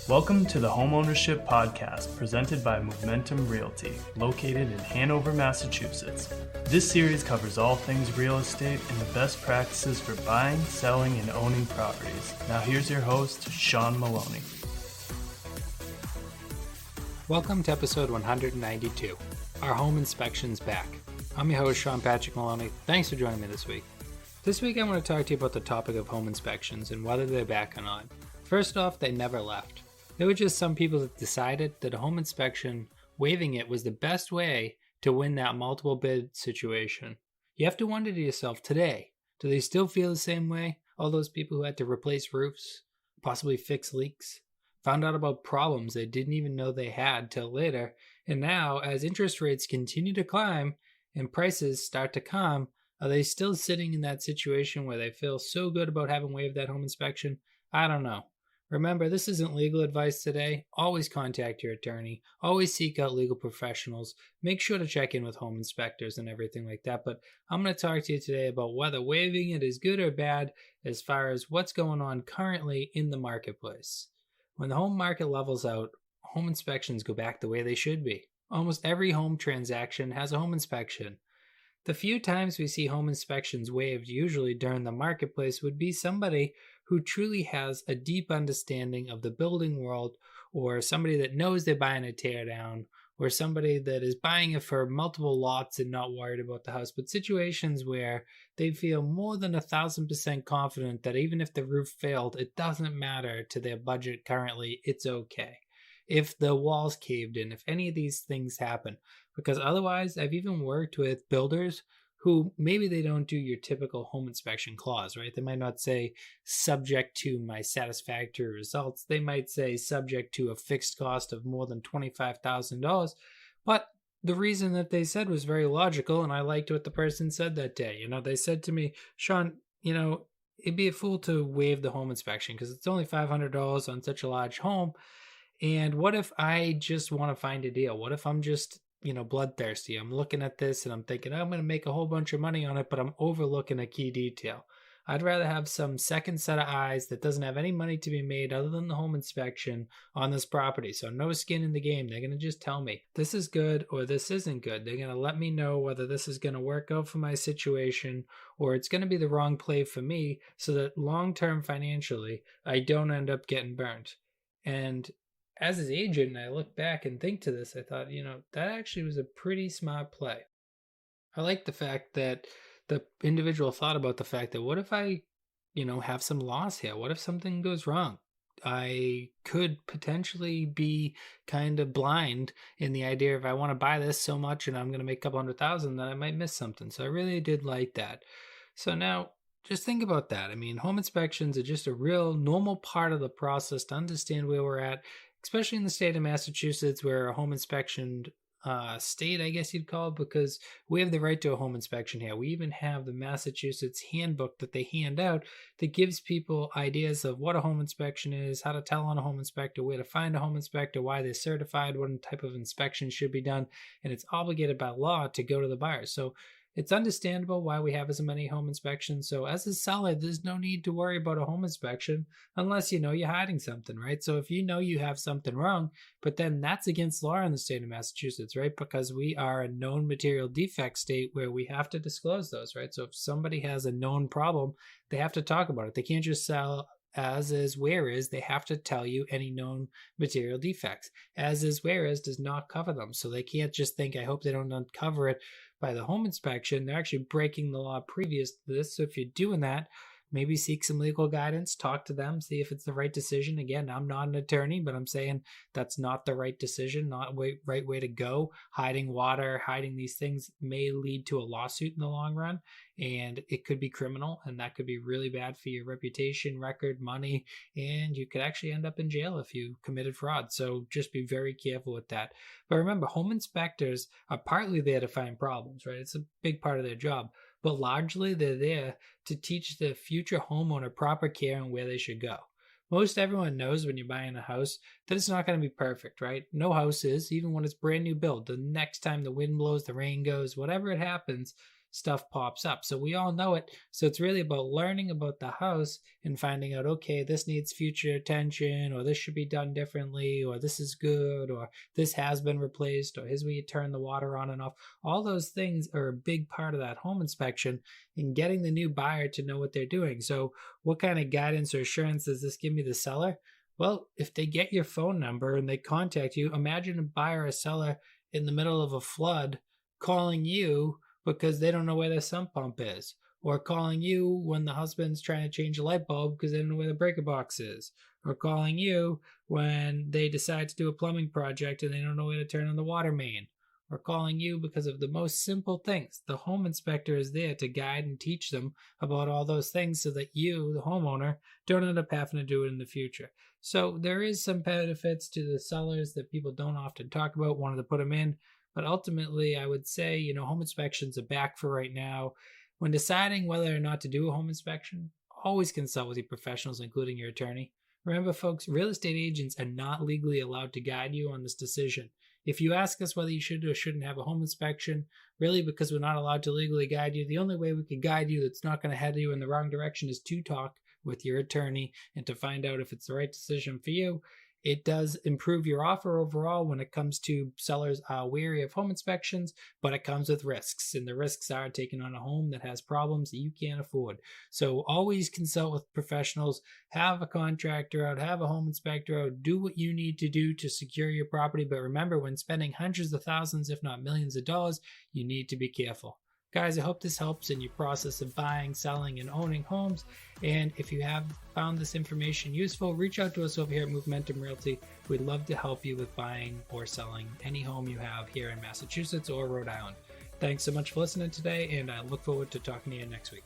Welcome to the Homeownership Podcast presented by Momentum Realty, located in Hanover, Massachusetts. This series covers all things real estate and the best practices for buying, selling, and owning properties. Now here's your host, Sean Maloney. Welcome to episode 192, Our Home Inspection's Back. I'm your host, Sean Patrick Maloney. Thanks for joining me this week. This week I want to talk to you about the topic of home inspections and whether they're back or not. First off, they never left. There were just some people that decided that a home inspection, waiving it, was the best way to win that multiple bid situation. You have to wonder to yourself, today, do they still feel the same way? All those people who had to replace roofs, possibly fix leaks, found out about problems they didn't even know they had till later, and now, as interest rates continue to climb and prices start to calm, are they still sitting in that situation where they feel so good about having waived that home inspection? I don't know. Remember, this isn't legal advice today. Always contact your attorney. Always seek out legal professionals. Make sure to check in with home inspectors and everything like that. But I'm going to talk to you today about whether waiving it is good or bad as far as what's going on currently in the marketplace. When the home market levels out, home inspections go back the way they should be. Almost every home transaction has a home inspection. The few times we see home inspections waived, usually during the marketplace, would be somebody who truly has a deep understanding of the building world, or somebody that knows they're buying a tear down, or somebody that is buying it for multiple lots and not worried about the house. But situations where they feel more than 1,000% confident that even if the roof failed, it doesn't matter to their budget currently, it's okay. If the walls caved in, if any of these things happen. Because otherwise, I've even worked with builders who maybe they don't do your typical home inspection clause, right? They might not say subject to my satisfactory results. They might say subject to a fixed cost of more than $25,000. But the reason that they said was very logical, and I liked what the person said that day. They said to me, Sean, it'd be a fool to waive the home inspection because it's only $500 on such a large home. And what if I just want to find a deal? What if I'm just bloodthirsty? I'm looking at this and I'm thinking, I'm going to make a whole bunch of money on it, but I'm overlooking a key detail. I'd rather have some second set of eyes that doesn't have any money to be made other than the home inspection on this property. So no skin in the game. They're going to just tell me this is good or this isn't good. They're going to let me know whether this is going to work out for my situation or it's going to be the wrong play for me so that long-term financially, I don't end up getting burnt. And as his agent, I look back and think to this, I thought, that actually was a pretty smart play. I like the fact that the individual thought about the fact that what if I, have some loss here? What if something goes wrong? I could potentially be kind of blind in the idea of I want to buy this so much and I'm going to make a couple $100,000 that I might miss something. So I really did like that. So now, just think about that. I mean, home inspections are just a real normal part of the process to understand where we're at, especially in the state of Massachusetts, where a home inspection state, I guess you'd call it, because we have the right to a home inspection here. We even have the Massachusetts handbook that they hand out that gives people ideas of what a home inspection is, how to tell on a home inspector, where to find a home inspector, why they're certified, what type of inspection should be done, and it's obligated by law to go to the buyer. So it's understandable why we have as many home inspections. So as a seller, there's no need to worry about a home inspection unless you're hiding something, right? So if you have something wrong, but then that's against law in the state of Massachusetts, right? Because we are a known material defect state where we have to disclose those, right? So if somebody has a known problem, they have to talk about it. They can't just sell as is, where is. They have to tell you any known material defects. As is, where is does not cover them. So they can't just think, I hope they don't uncover it by the home inspection. They're actually breaking the law previous to this. So if you're doing that, maybe seek some legal guidance, talk to them, see if it's the right decision. Again, I'm not an attorney, but I'm saying that's not the right decision, not the right way to go. Hiding water, hiding these things may lead to a lawsuit in the long run, and it could be criminal, and that could be really bad for your reputation, record, money, and you could actually end up in jail if you committed fraud. So just be very careful with that. But remember, home inspectors are partly there to find problems, right? It's a big part of their job. But largely they're there to teach the future homeowner proper care and where they should go. Most everyone knows when you're buying a house that it's not going to be perfect, right? No house is, even when it's brand new built. The next time the wind blows, the rain goes, whatever it happens, stuff pops up. So we all know it. So it's really about learning about the house and finding out, okay, this needs future attention, or this should be done differently, or this is good, or this has been replaced, or here's where you turn the water on and off. All those things are a big part of that home inspection and getting the new buyer to know what they're doing. So what kind of guidance or assurance does this give me, the seller? Well, if they get your phone number and they contact you, imagine a buyer or seller in the middle of a flood calling you because they don't know where their sump pump is, or calling you when the husband's trying to change a light bulb because they don't know where the breaker box is, or calling you when they decide to do a plumbing project and they don't know where to turn on the water main, or calling you because of the most simple things. The home inspector is there to guide and teach them about all those things so that you, the homeowner, don't end up having to do it in the future. So there is some benefits to the sellers that people don't often talk about, wanted to put them in. But ultimately, I would say, home inspections are back for right now. When deciding whether or not to do a home inspection, always consult with your professionals, including your attorney. Remember, folks, real estate agents are not legally allowed to guide you on this decision. If you ask us whether you should or shouldn't have a home inspection, really because we're not allowed to legally guide you, the only way we could guide you that's not going to head you in the wrong direction is to talk with your attorney and to find out if it's the right decision for you. It does improve your offer overall when it comes to sellers are wary of home inspections, but it comes with risks, and the risks are taking on a home that has problems that you can't afford. So always consult with professionals, have a contractor out, have a home inspector out, do what you need to do to secure your property. But remember, when spending hundreds of thousands, if not millions of dollars, you need to be careful. Guys, I hope this helps in your process of buying, selling, and owning homes. And if you have found this information useful, reach out to us over here at Momentum Realty. We'd love to help you with buying or selling any home you have here in Massachusetts or Rhode Island. Thanks so much for listening today, and I look forward to talking to you next week.